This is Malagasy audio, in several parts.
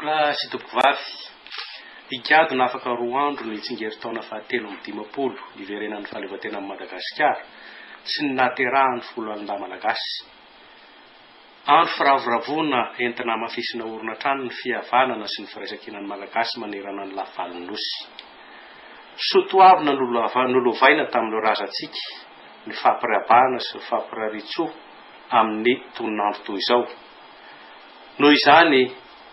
Tompoklasy tompokivavy, hikady na afaka 2 andro ny tsingeritaona fahatelo amby 50 iverenan'ny fahaleovantena amin'ny Madagasikara sy ny naterahan'ny folo alindahy malagasy. Andro firavoravona entina mafisina oronatrano ny fihavanana sy ny firaisan-kinan'ny malagasy manerana ny lavaliny nosy. Soatoavina nolovaina tamin'ireo razantsika ny fampirabana sy fampiraritsoa amin'ny toninandro toy izao. Noho izany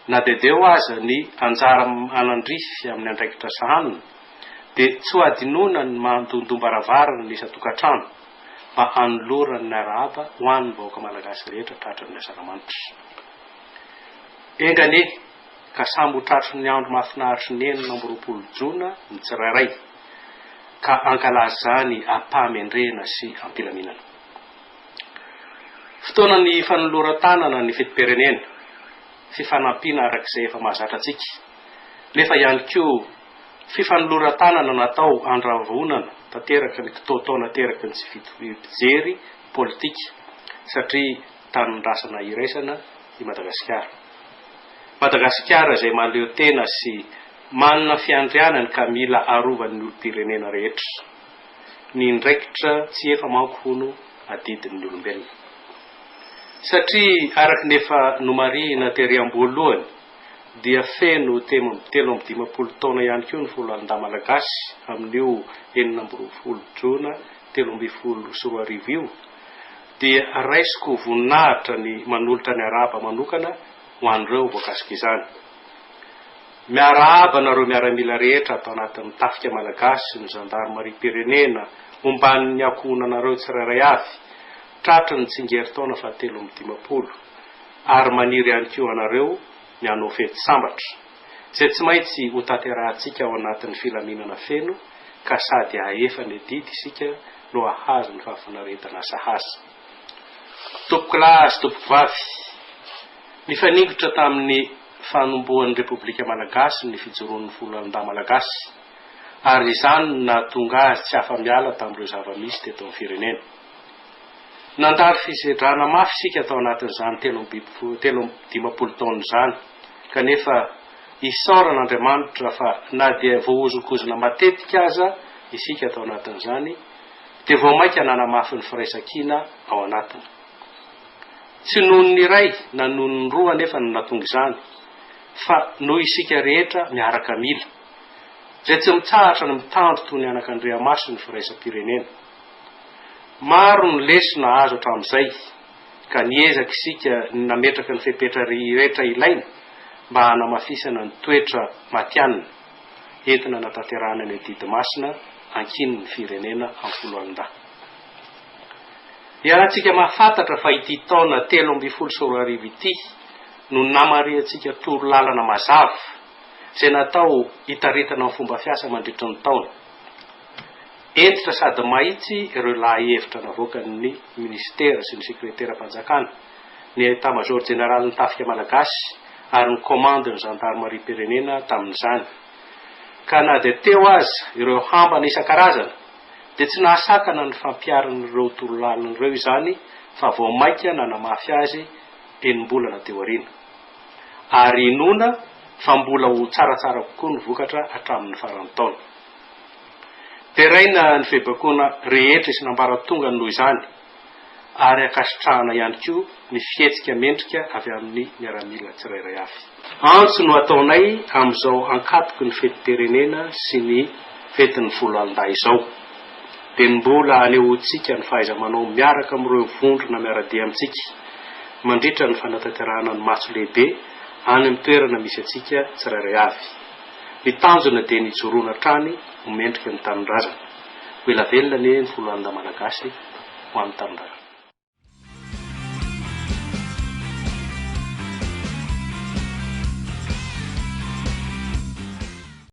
na dedeo aza ny anjara anandrify amin'ny andraikitra sahanina dia tsy ho adinoana ny mandondombaravara ny isan-tokantrano mba anolorany ny arahaba ho an'ny vahoaka malagasy rehetra tratran'ny asaramanitra. Engane ka samby ho tratry ny andro mahafinaritra ny 9 Jona ny tsirairay ka ankalaza zany ampahamendrena sy ampilaminana. Fotoana ny fanoloran-tanana ny fetim-pirenena, fifanampiana arak'izay efa mahazatra antsika. Nefa ihany koa fifanoloran-tanana natao andravonana tanteraka ny kitotaona teraka ny tsy fijery politika satria tanindrasana iraisana i Madagasikara. Madagasikara izay maleo tena sy manana fiandrianany ka mila arovan'ny olom-pirenena rehetra. Ny ndraikitra tsy efa mankohono adidin'ny olombelona. Satria araka nefa nomarina tery am-boalohany dia feno 13 taona ihany koa ny folo alindahy malagasy amin'io 9 Jona 2012 io dia raisiko voninahitra ny manolotra ny arahaba manokana ho an'ireo voakasika izany. Miarahaba nareo miaramila rehetra atao anatin'ny tafika malagasy ny zandarmariam-pirenena momban'ny ankohonanareo tsirairay avy tratra ny tsingeritaona fahatelo amby 50 ary maniry ihany koa anareo ny hanao fety sambatra izay tsy maintsy ho tanterahantsika ao anatin'ny filaminana feno ka sady hahefa ny adidy isika no hahazo ny fahafinaretana sahaza. Tompoklasy tompokivavy, nifaningitra tamin'ny fanombohan'ny Repoblika Malagasy ny fijoroan'ny folo alindahy malagasy ary izany nahatonga azy tsy afa-miala tamin'ireo zava-misy teto amin'ny firenena. Nandalo fizedrana mafy isika atao anatin'izany 50 taona izany kanefa isaoran'Andriamanitra fa na dia voahozonkozona matetika aza isika atao anatin'izany dia vao mainka nanamafy ny firaisan-kina ao anatiny. Tsy noho ny iray na noho ny roa nefa no nahatonga izany fa noho isika rehetra miaraka mila izay tsy mitsahatra ny mitandro toy ny anak'Andriamaso ny firaisam-pirenena. Maro ny lesona azo hatramin'izay ka niezaka isika nametraka ny fepetra rehetra ilaina mba hanamafisana ny toetra matianina entina natanterahana ny adidy masina ankin'ny firenena amin'ny folo alindahy. Iarahantsika mahafantatra fa ity taona 13 ity no namariantsika toro lalana mazava izay natao hitaritana amin'ny fomba fiasa mandritra ny taona. Entitra sady mahitsy ireo lahihevitra navoakan'ny ministera sy ny sekretera-panjakana, ny état-major général ny tafika malagasy ary ny komande ny zandarmariam-pirenena tamin'izany. Ka na dia teo aza ireo hambana isan-karazana dia tsy nahasakana ny fampiaran'ireo torolalana ireo izany fa vao mainka nanamafy azy enim-bolana teo aoriana. Ary inona fa mbola ho tsaratsara kokoa ny vokatra hatramin'ny faran'ny taona. Teraina ny fihebakoana rehetra sy nambaratonga noho izany ary akasitrahana ihany koa ny fihetsika mendrika avy amin'ny miaramila tsirairay avy. Antso no ataonay amin'izao ankatoky ny fetim-pirenena sy ny fetin'ny folo alindahy izao dia mbola anehoantsika ny fahaiza-manao miaraka amin'ireo vondrona miaradia amintsika mandritra ny fanatanterahana ny matso lehibe any amin'ny toerana misy antsika tsirairay avy. Ny tanjona dia nijoroana trany ho mendrika ny tanindrazana. Ho ela velona ny folo alindahy malagasy ho amin'ny tanindrazana.